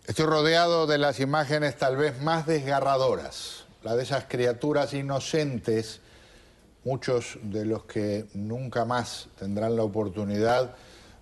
Estoy rodeado de las imágenes tal vez más desgarradoras, la de esas criaturas inocentes, muchos de los que nunca más tendrán la oportunidad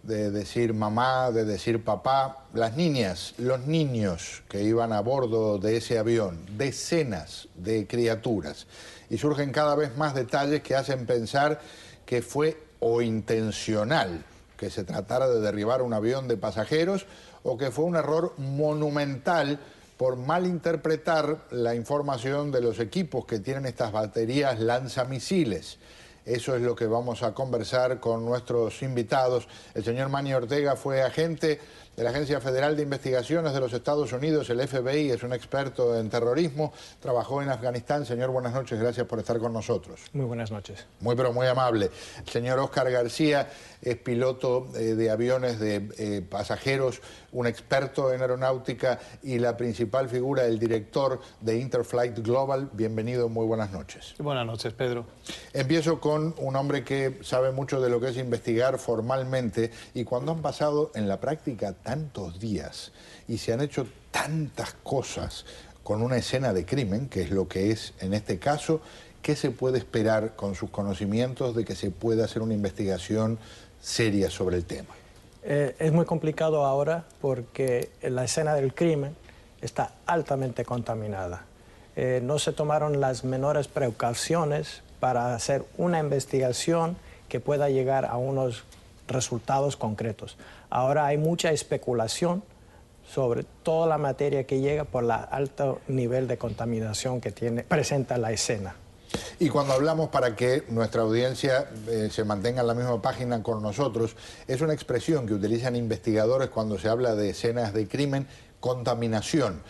de decir mamá, de decir papá, las niñas, los niños que iban a bordo de ese avión, decenas de criaturas. Y surgen cada vez más detalles que hacen pensar que fue o intencional que se tratara de derribar un avión de pasajeros o que fue un error monumental por malinterpretar la información de los equipos que tienen estas baterías lanzamisiles. Eso es lo que vamos a conversar con nuestros invitados. El señor Manny Ortega fue agente de la Agencia Federal de Investigaciones de los Estados Unidos, el FBI, es un experto en terrorismo, trabajó en Afganistán. Señor, buenas noches, gracias por estar con nosotros. Muy buenas noches. Muy, pero muy amable. El señor Oscar García es piloto de aviones de pasajeros, un experto en aeronáutica y la principal figura, el director de Interflight Global. Bienvenido, muy buenas noches. Buenas noches, Pedro. Empiezo con un hombre que sabe mucho de lo que es investigar formalmente, y cuando han pasado en la práctica tantos días y se han hecho tantas cosas con una escena de crimen, que es lo que es en este caso, ¿qué se puede esperar con sus conocimientos de que se pueda hacer una investigación seria sobre el tema? Es muy complicado ahora porque la escena del crimen está altamente contaminada. No se tomaron las menores precauciones para hacer una investigación que pueda llegar a unos resultados concretos. Ahora hay mucha especulación sobre toda la materia que llega por el alto nivel de contaminación que presenta la escena. Y cuando hablamos, para que nuestra audiencia se mantenga en la misma página con nosotros, es una expresión que utilizan investigadores cuando se habla de escenas de crimen: contaminación.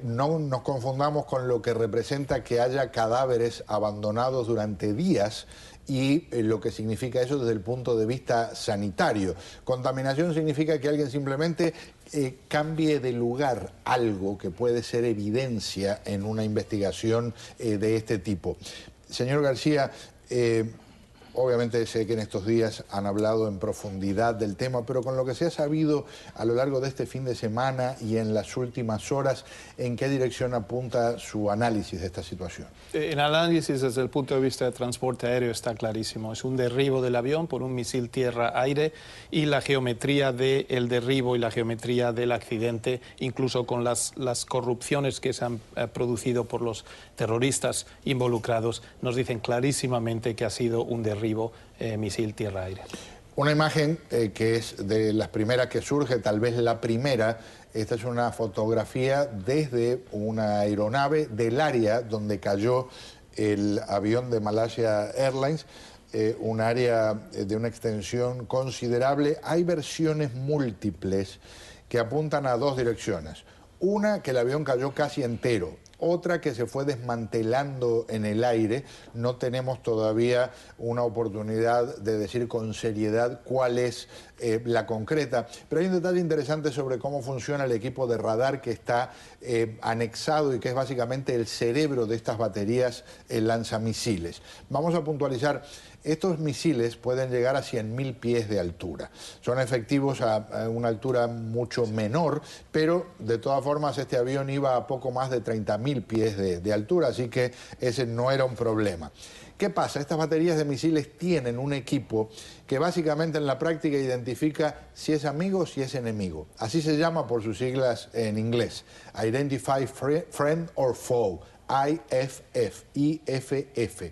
No nos confundamos con lo que representa que haya cadáveres abandonados durante días y lo que significa eso desde el punto de vista sanitario. Contaminación significa que alguien simplemente cambie de lugar algo que puede ser evidencia en una investigación de este tipo. Señor García, obviamente sé que en estos días han hablado en profundidad del tema, pero con lo que se ha sabido a lo largo de este fin de semana y en las últimas horas, ¿en qué dirección apunta su análisis de esta situación? El análisis desde el punto de vista de transporte aéreo está clarísimo. Es un derribo del avión por un misil tierra-aire, y la geometría del derribo y la geometría del accidente, incluso con las corrupciones que se han producido por los terroristas involucrados, nos dicen clarísimamente que ha sido un derribo misil tierra-aire. Una imagen que es de las primeras que surge, tal vez la primera. Esta es una fotografía desde una aeronave del área donde cayó el avión de Malaysia Airlines, un área de una extensión considerable. Hay versiones múltiples que apuntan a dos direcciones. Una, que el avión cayó casi entero. Otra, que se fue desmantelando en el aire. No tenemos todavía una oportunidad de decir con seriedad cuál es la concreta. Pero hay un detalle interesante sobre cómo funciona el equipo de radar que está anexado y que es básicamente el cerebro de estas baterías lanzamisiles. Vamos a puntualizar. Estos misiles pueden llegar a 100.000 pies de altura. Son efectivos a una altura mucho menor, pero de todas formas este avión iba a poco más de 30.000 pies de altura, así que ese no era un problema. ¿Qué pasa? Estas baterías de misiles tienen un equipo que básicamente en la práctica identifica si es amigo o si es enemigo. Así se llama por sus siglas en inglés: Identify Friend or Foe, IFF.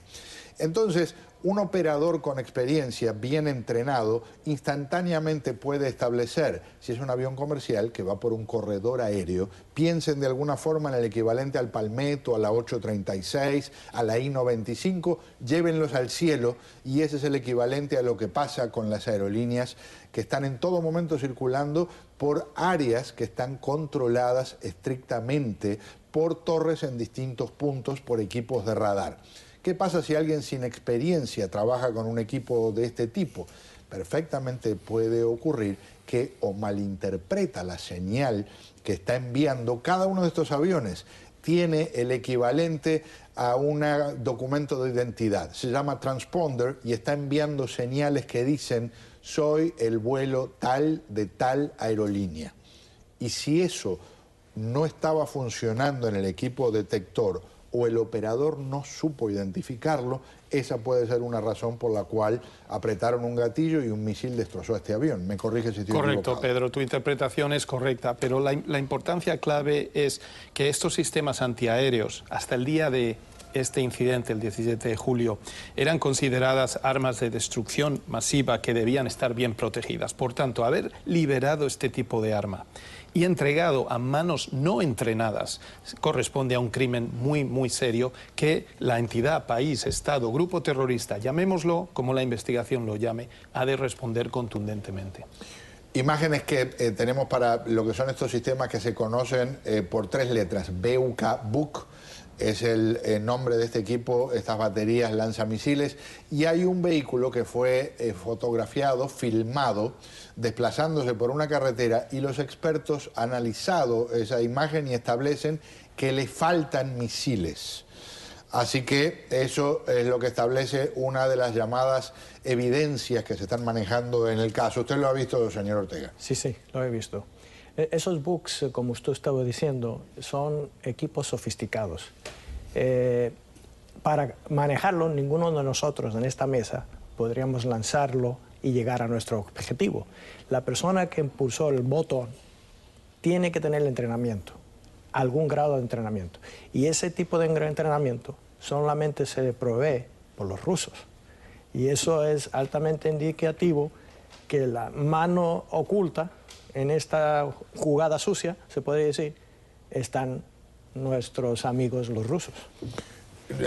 Entonces, un operador con experiencia, bien entrenado, instantáneamente puede establecer si es un avión comercial que va por un corredor aéreo. Piensen de alguna forma en el equivalente al Palmetto, a la 836, a la I-95, llévenlos al cielo, y ese es el equivalente a lo que pasa con las aerolíneas que están en todo momento circulando por áreas que están controladas estrictamente por torres en distintos puntos, por equipos de radar. ¿Qué pasa si alguien sin experiencia trabaja con un equipo de este tipo? Perfectamente puede ocurrir que o malinterpreta la señal que está enviando. Cada uno de estos aviones tiene el equivalente a un documento de identidad. Se llama transponder y está enviando señales que dicen: soy el vuelo tal de tal aerolínea. Y si eso no estaba funcionando en el equipo detector o el operador no supo identificarlo, esa puede ser una razón por la cual apretaron un gatillo y un misil destrozó este avión. ¿Me corrige si estoy equivocado? Correcto, Pedro, tu interpretación es correcta, pero la importancia clave es que estos sistemas antiaéreos, hasta el día de este incidente, el 17 de julio, eran consideradas armas de destrucción masiva que debían estar bien protegidas. Por tanto, haber liberado este tipo de arma y entregado a manos no entrenadas corresponde a un crimen muy, muy serio que la entidad, país, Estado, grupo terrorista, llamémoslo como la investigación lo llame, ha de responder contundentemente. Imágenes que tenemos para lo que son estos sistemas que se conocen por 3 letras, BUK, es el nombre de este equipo, estas baterías lanzamisiles, y hay un vehículo que fue fotografiado, filmado, desplazándose por una carretera, y los expertos han analizado esa imagen y establecen que le faltan misiles. Así que eso es lo que establece una de las llamadas evidencias que se están manejando en el caso. ¿Usted lo ha visto, señor Ortega? Sí, sí, lo he visto. Esos bugs, como usted estaba diciendo, son equipos sofisticados. Para manejarlo, ninguno de nosotros en esta mesa podríamos lanzarlo y llegar a nuestro objetivo. La persona que impulsó el botón tiene que tener el entrenamiento, algún grado de entrenamiento. Y ese tipo de entrenamiento solamente se provee por los rusos. Y eso es altamente indicativo que la mano oculta en esta jugada sucia, se podría decir, están nuestros amigos los rusos.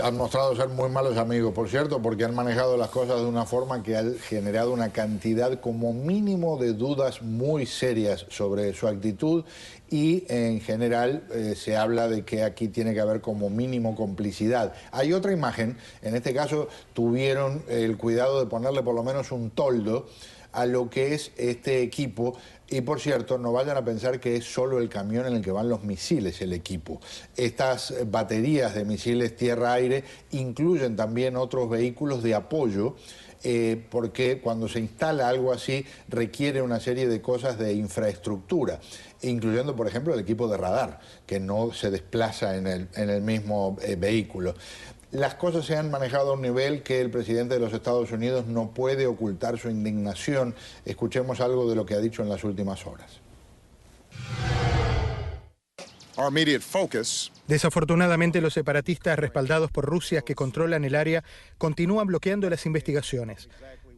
Han mostrado ser muy malos amigos, por cierto, porque han manejado las cosas de una forma que ha generado una cantidad como mínimo de dudas muy serias sobre su actitud, y en general se habla de que aquí tiene que haber como mínimo complicidad. Hay otra imagen, en este caso tuvieron el cuidado de ponerle por lo menos un toldo a lo que es este equipo. Y por cierto, no vayan a pensar que es solo el camión en el que van los misiles el equipo. Estas baterías de misiles tierra-aire incluyen también otros vehículos de apoyo, porque cuando se instala algo así requiere una serie de cosas de infraestructura, incluyendo por ejemplo el equipo de radar, que no se desplaza en el mismo vehículo. Las cosas se han manejado a un nivel que el presidente de los Estados Unidos no puede ocultar su indignación. Escuchemos algo de lo que ha dicho en las últimas horas. Desafortunadamente, los separatistas respaldados por Rusia que controlan el área continúan bloqueando las investigaciones.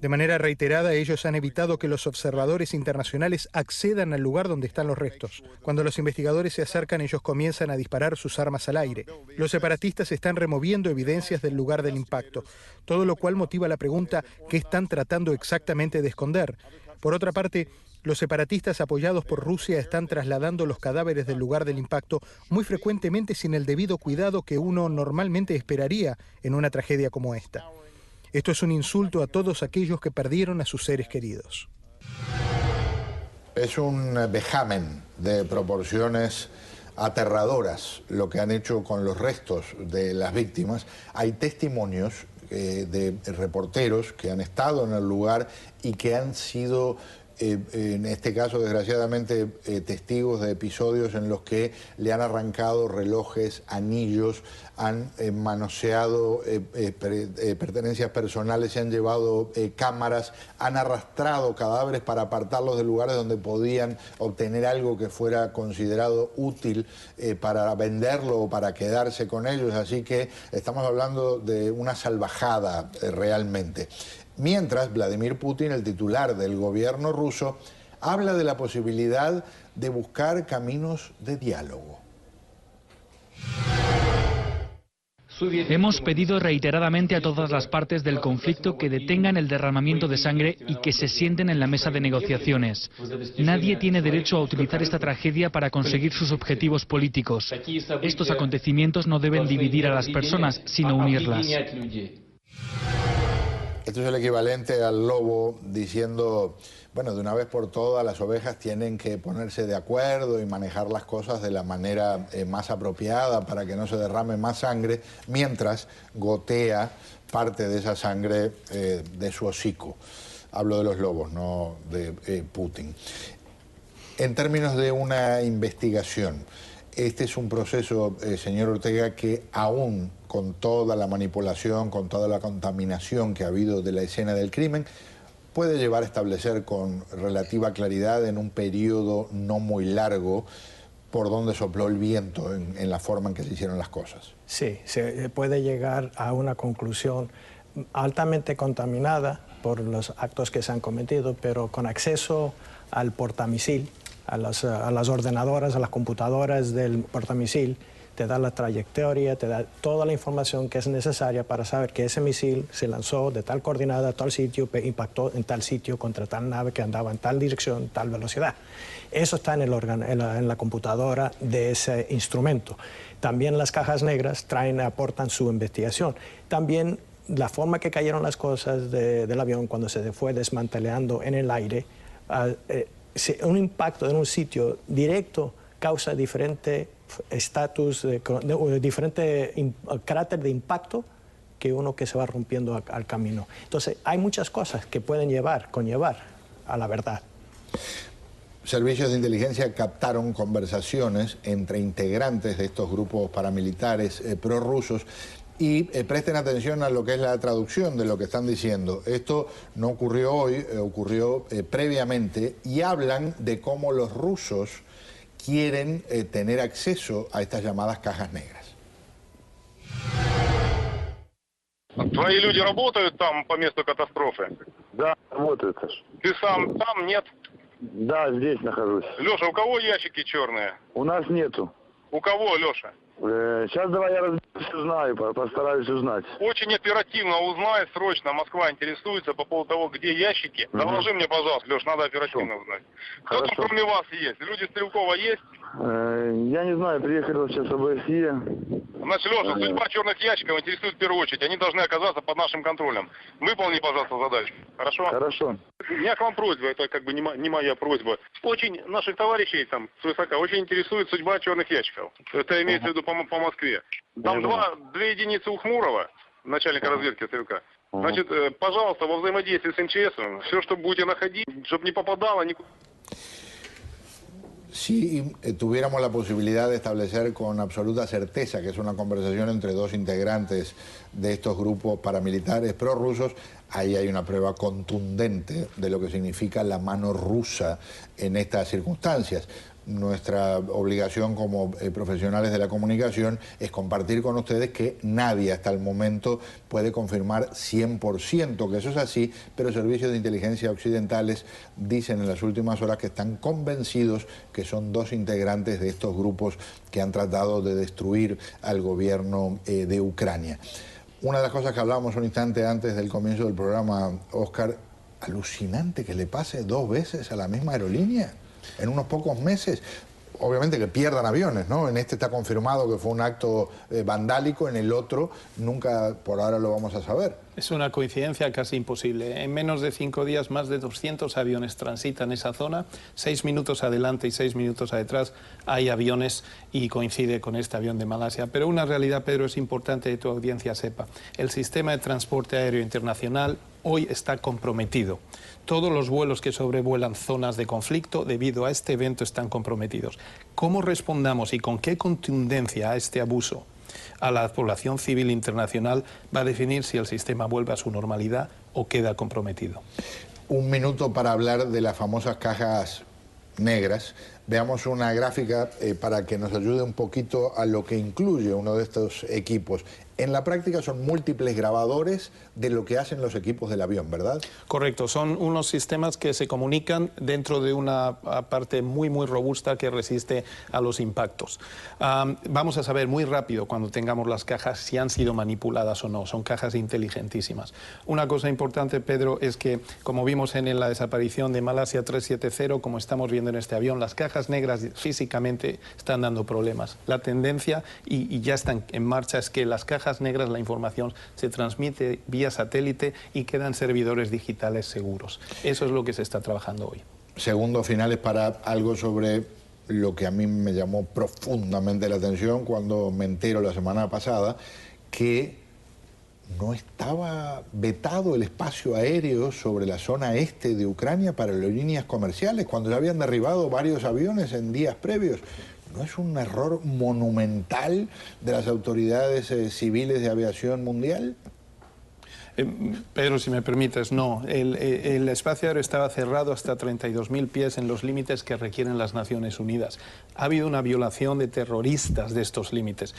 De manera reiterada, ellos han evitado que los observadores internacionales accedan al lugar donde están los restos. Cuando los investigadores se acercan, ellos comienzan a disparar sus armas al aire. Los separatistas están removiendo evidencias del lugar del impacto, todo lo cual motiva la pregunta: ¿qué están tratando exactamente de esconder? Por otra parte, los separatistas apoyados por Rusia están trasladando los cadáveres del lugar del impacto muy frecuentemente sin el debido cuidado que uno normalmente esperaría en una tragedia como esta. Esto es un insulto a todos aquellos que perdieron a sus seres queridos. Es un vejamen de proporciones aterradoras lo que han hecho con los restos de las víctimas. Hay testimonios de reporteros que han estado en el lugar y que han sido, en este caso desgraciadamente, testigos de episodios en los que le han arrancado relojes, anillos, han manoseado pertenencias personales, se han llevado cámaras, han arrastrado cadáveres para apartarlos de lugares donde podían obtener algo que fuera considerado útil para venderlo o para quedarse con ellos. Así que estamos hablando de una salvajada realmente. Mientras, Vladimir Putin, el titular del gobierno ruso, habla de la posibilidad de buscar caminos de diálogo. Hemos pedido reiteradamente a todas las partes del conflicto que detengan el derramamiento de sangre y que se sienten en la mesa de negociaciones. Nadie tiene derecho a utilizar esta tragedia para conseguir sus objetivos políticos. Estos acontecimientos no deben dividir a las personas, sino unirlas. Esto es el equivalente al lobo diciendo, bueno, de una vez por todas las ovejas tienen que ponerse de acuerdo y manejar las cosas de la manera más apropiada para que no se derrame más sangre, mientras gotea parte de esa sangre de su hocico. Hablo de los lobos, no de Putin. En términos de una investigación, este es un proceso, señor Ortega, que aún con toda la manipulación, con toda la contaminación que ha habido de la escena del crimen, puede llevar a establecer con relativa claridad en un periodo no muy largo por dónde sopló el viento en la forma en que se hicieron las cosas. Sí, se puede llegar a una conclusión altamente contaminada por los actos que se han cometido, pero con acceso al portamisil, a las ordenadoras, a las computadoras del portamisil, te da la trayectoria, te da toda la información que es necesaria para saber que ese misil se lanzó de tal coordenada a tal sitio, impactó en tal sitio contra tal nave que andaba en tal dirección, tal velocidad. Eso está en la computadora de ese instrumento. También las cajas negras aportan su investigación. También la forma que cayeron las cosas del avión cuando se fue desmanteleando en el aire, un impacto en un sitio directo causa diferente estatus, diferente carácter de impacto que uno que se va rompiendo al camino. Entonces, hay muchas cosas que pueden conllevar a la verdad. Servicios de inteligencia captaron conversaciones entre integrantes de estos grupos paramilitares prorrusos. Y presten atención a lo que es la traducción de lo que están diciendo. Esto no ocurrió hoy, ocurrió previamente, y hablan de cómo los rusos quieren tener acceso a estas llamadas cajas negras. Твои люди работают там по месту катастрофы? Да, работают. Ты сам там, нет? Да, здесь нахожусь. Леша, у кого ящики черные? У нас нету. У кого, Леша? Сейчас давай я разберусь, узнаю, постараюсь узнать. Очень оперативно узнай, срочно. Москва интересуется по поводу того, где ящики. Доложи мне, пожалуйста, Леш, надо оперативно узнать. Кто там кроме вас есть? Люди Стрелкова есть? Я не знаю, приехали сейчас ОБСЕ. Значит, Леша, судьба черных ящиков интересует в первую очередь. Они должны оказаться под нашим контролем. Выполни, пожалуйста, задачу. Хорошо? Хорошо. У меня к вам просьба, это как бы не моя просьба. Очень наших товарищей там свысока очень интересует судьба черных ящиков. Это имеется в виду по Москве. Там две единицы у Хмурова, начальника разведки СТВК. Значит, пожалуйста, во взаимодействии с МЧС, все, что будете находить, чтобы не попадало никуда. Si tuviéramos la posibilidad de establecer con absoluta certeza que es una conversación entre dos integrantes de estos grupos paramilitares prorrusos, ahí hay una prueba contundente de lo que significa la mano rusa en estas circunstancias. Nuestra obligación como profesionales de la comunicación es compartir con ustedes que nadie hasta el momento puede confirmar 100% que eso es así, pero servicios de inteligencia occidentales dicen en las últimas horas que están convencidos que son dos integrantes de estos grupos que han tratado de destruir al gobierno de Ucrania. Una de las cosas que hablábamos un instante antes del comienzo del programa, Oscar, alucinante que le pase 2 veces a la misma aerolínea en unos pocos meses. Obviamente que pierdan aviones, ¿no? En este está confirmado que fue un acto vandálico, en el otro nunca por ahora lo vamos a saber. Es una coincidencia casi imposible. En menos de 5 días más de 200 aviones transitan esa zona, 6 minutos adelante y 6 minutos atrás hay aviones y coincide con este avión de Malasia. Pero una realidad, Pedro, es importante que tu audiencia sepa. El sistema de transporte aéreo internacional hoy está comprometido. Todos los vuelos que sobrevuelan zonas de conflicto debido a este evento están comprometidos. ¿Cómo respondamos y con qué contundencia a este abuso a la población civil internacional va a definir si el sistema vuelve a su normalidad o queda comprometido? Un minuto para hablar de las famosas cajas negras. Veamos una gráfica para que nos ayude un poquito a lo que incluye uno de estos equipos. En la práctica son múltiples grabadores de lo que hacen los equipos del avión, ¿verdad? Correcto, son unos sistemas que se comunican dentro de una parte muy robusta que resiste a los impactos. Vamos a saber muy rápido cuando tengamos las cajas si han sido manipuladas o no, son cajas inteligentísimas. Una cosa importante, Pedro, es que como vimos en la desaparición de Malasia 370, como estamos viendo en este avión, las cajas negras físicamente están dando problemas. La tendencia, y ya están en marcha, es que las cajas negras, la información se transmite vía satélite y quedan servidores digitales seguros. Eso es lo que se está trabajando hoy. Segundos finales para algo sobre lo que a mí me llamó profundamente la atención cuando me entero la semana pasada que no estaba vetado el espacio aéreo sobre la zona este de Ucrania para aerolíneas comerciales, cuando ya habían derribado varios aviones en días previos. ¿No es un error monumental de las autoridades civiles de aviación mundial? Pedro, si me permites, no. El espacio aéreo estaba cerrado hasta 32.000 pies en los límites que requieren las Naciones Unidas. Ha habido una violación de terroristas de estos límites.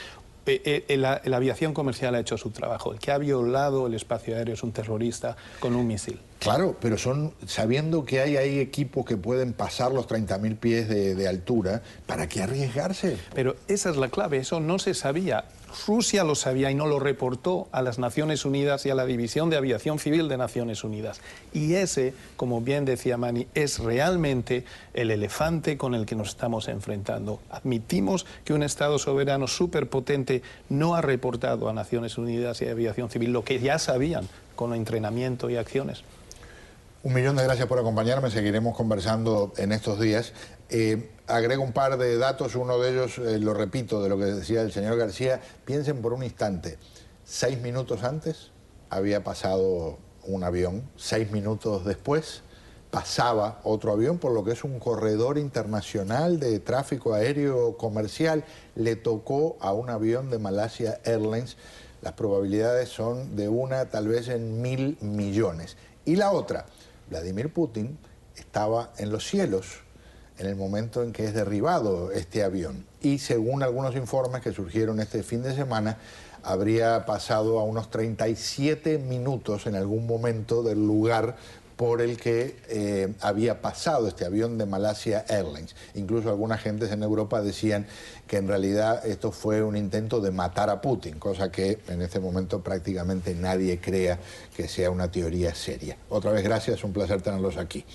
La aviación comercial ha hecho su trabajo. El que ha violado el espacio aéreo es un terrorista con un misil. Claro, pero sabiendo que hay ahí equipos que pueden pasar los 30.000 pies de altura, ¿para qué arriesgarse? Pero esa es la clave, eso no se sabía. Rusia lo sabía y no lo reportó a las Naciones Unidas y a la División de Aviación Civil de Naciones Unidas. Y ese, como bien decía Mani, es realmente el elefante con el que nos estamos enfrentando. Admitimos que un Estado soberano superpotente no ha reportado a Naciones Unidas y a Aviación Civil lo que ya sabían con entrenamiento y acciones. 1.000.000 de gracias por acompañarme, seguiremos conversando en estos días. Agrego un par de datos, uno de ellos, lo repito, de lo que decía el señor García. Piensen por un instante, 6 minutos antes había pasado un avión, 6 minutos después pasaba otro avión, por lo que es un corredor internacional de tráfico aéreo comercial. Le tocó a un avión de Malaysia Airlines. Las probabilidades son de una tal vez en 1.000 millones. Y la otra, Vladimir Putin estaba en los cielos en el momento en que es derribado este avión. Y según algunos informes que surgieron este fin de semana, habría pasado a unos 37 minutos en algún momento del lugar por el que había pasado este avión de Malaysia Airlines. Incluso algunas gentes en Europa decían que en realidad esto fue un intento de matar a Putin, cosa que en este momento prácticamente nadie crea que sea una teoría seria. Otra vez gracias, un placer tenerlos aquí.